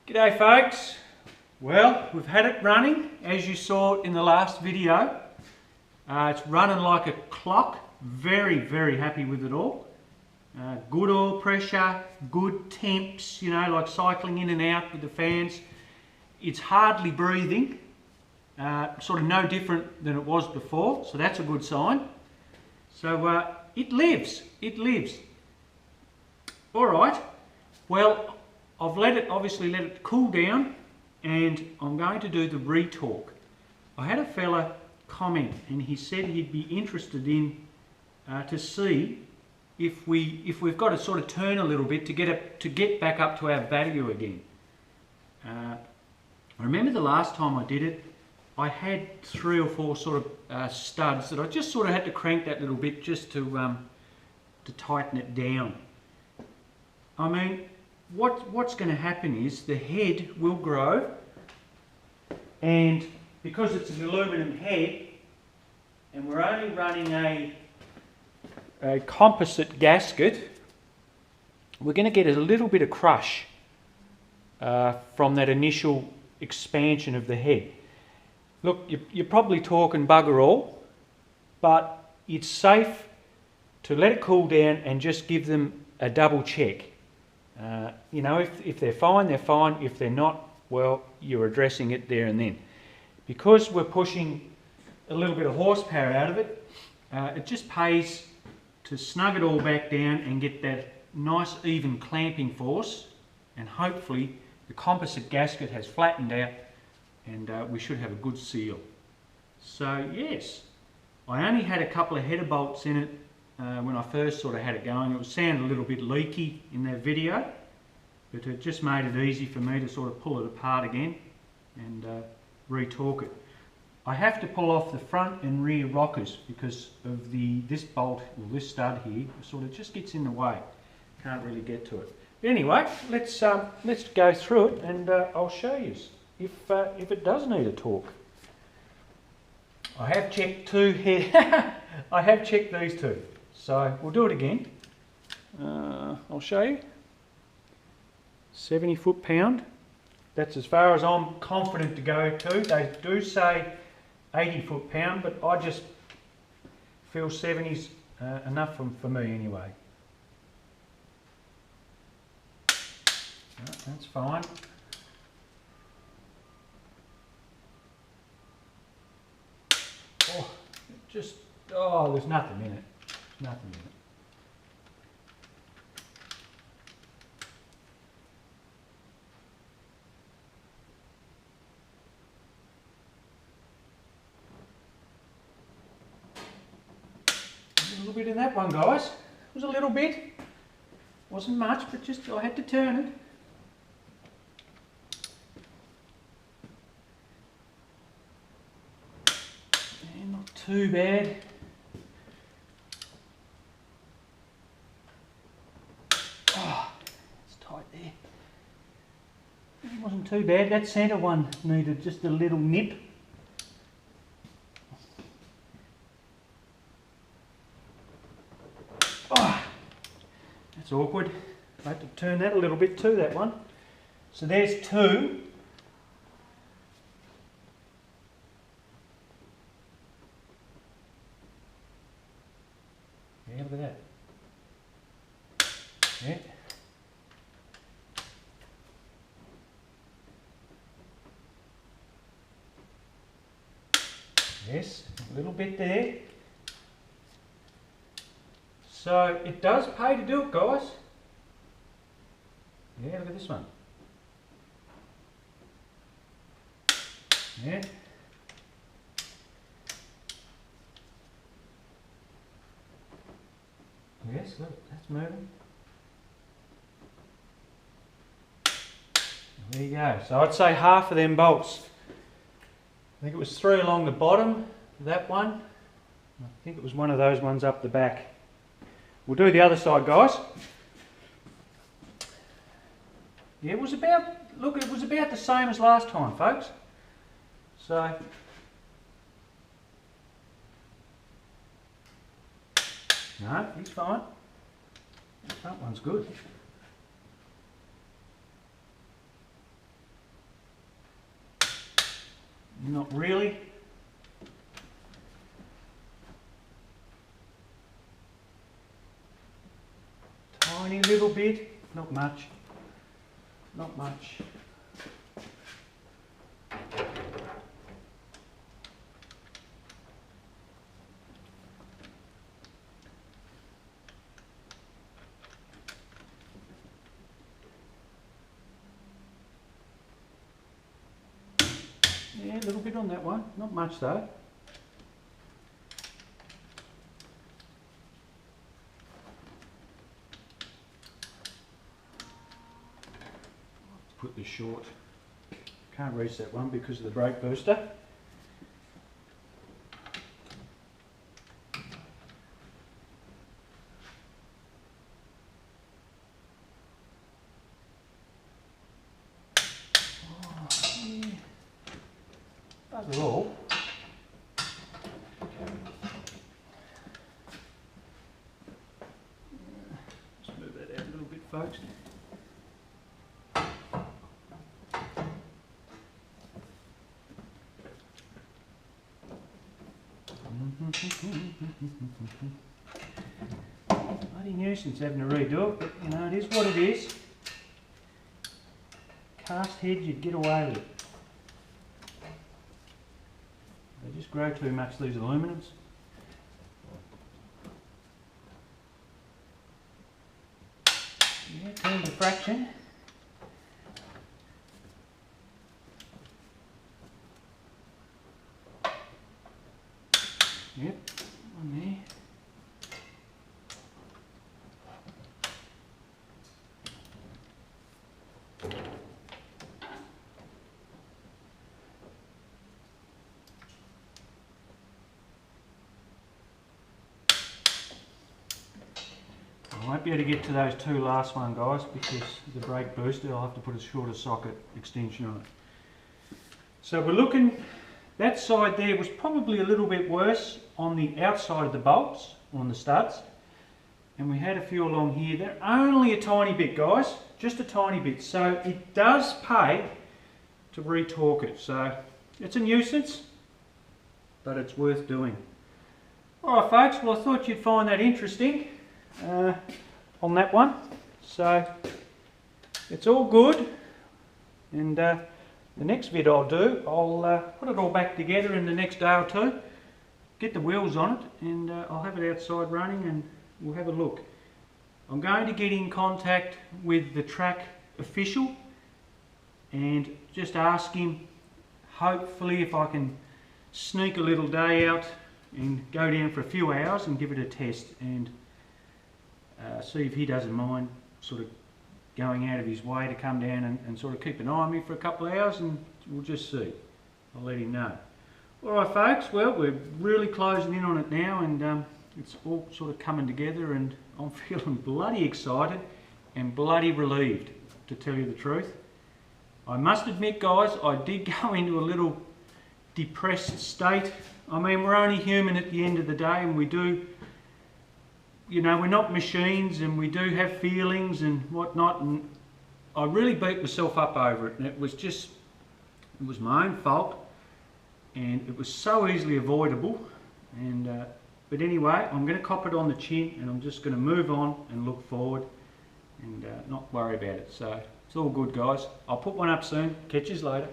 G'day folks. Well, we've had it running as you saw in the last video. It's running like a clock. Very happy with it all. Good oil pressure, good temps, you know, like cycling in and out with the fans. It's hardly breathing, sort of no different than it was before, so that's a good sign. So it lives. Alright, well, I've obviously let it cool down, and I'm going to do the retorque. I had a fella comment and he said he'd be interested in to see if we've got to sort of turn a little bit to get back up to our value again. I remember the last time I did it, I had 3 or 4 sort of studs that I just sort of had to crank that little bit just to tighten it down. I mean, what's going to happen is the head will grow, and because it's an aluminum head and we're only running a composite gasket, we're going to get a little bit of crush from that initial expansion of the head. Look, you're probably talking bugger all, but it's safe to let it cool down and just give them a double check. You know, if they're fine, they're fine. If they're not, well, you're addressing it there and then. Because we're pushing a little bit of horsepower out of it, it just pays to snug it all back down and get that nice even clamping force, and hopefully the composite gasket has flattened out and we should have a good seal. So yes, I only had a couple of header bolts in it when I first sort of had it going. It was sounding a little bit leaky in that video, but it just made it easy for me to sort of pull it apart again and retorque it. I have to pull off the front and rear rockers because of this bolt, or this stud here, sort of just gets in the way. Can't really get to it. But anyway, let's go through it and I'll show you if it does need a torque. I have checked I have checked these two. So we'll do it again. I'll show you. 70 foot-pound. That's as far as I'm confident to go to. They do say 80 foot-pound, but I just feel 70's enough for me anyway. That's fine. Oh, there's nothing in it. Nothing in it. A little bit in that one, guys. It was a little bit. Wasn't much, but just I had to turn it. And not too bad. It wasn't too bad. That centre one needed just a little nip. Oh, that's awkward. I had to turn that a little bit too, that one. So there's 2. Yeah, look at that. Yeah. Yes, a little bit there. So it does pay to do it, guys. Yeah, look at this one. Yeah. Yes, look, that's moving. There you go. So I'd say half of them bolts. I think it was 3 along the bottom, that one. I think it was one of those ones up the back. We'll do the other side, guys. Yeah, it was about the same as last time, folks. So, no, he's fine. The front one's good. Not really. Tiny little bit, not much. Not much. Yeah, a little bit on that one, not much though. Put this short. Can't reach that one because of the brake booster. Oh, yeah. Bugger all. Just move that out a little bit, folks. Bloody nuisance having to redo it, but you know, it is what it is. Cast head, you'd get away with it. They just grow too much, these aluminiums. Yeah, turn to fraction. Yep, on there. I won't be able to get to those two last one, guys, because the brake booster, I'll have to put a shorter socket extension on it. So we're looking, that side there was probably a little bit worse on the outside of the bolts, on the studs. And we had a few along here. They're only a tiny bit, guys, just a tiny bit. So it does pay to re-torque it. So it's a nuisance, but it's worth doing. Alright folks, well I thought you'd find that interesting. On that one, so it's all good, and the next vid I'll do, I'll put it all back together in the next day or two, get the wheels on it, and I'll have it outside running and we'll have a look. I'm going to get in contact with the track official and just ask him, hopefully if I can sneak a little day out and go down for a few hours and give it a test, and see if he doesn't mind sort of going out of his way to come down and sort of keep an eye on me for a couple of hours, and we'll just see. I'll let him know. Alright folks, well we're really closing in on it now, and it's all sort of coming together, and I'm feeling bloody excited and bloody relieved, to tell you the truth. I must admit guys, I did go into a little depressed state. I mean, we're only human at the end of the day, and we do, you know, we're not machines, and we do have feelings and whatnot, and I really beat myself up over it, and it was just, it was my own fault, and it was so easily avoidable, and but anyway, I'm going to cop it on the chin, and I'm just going to move on and look forward and not worry about it. So it's all good guys. I'll put one up soon. Catch you later.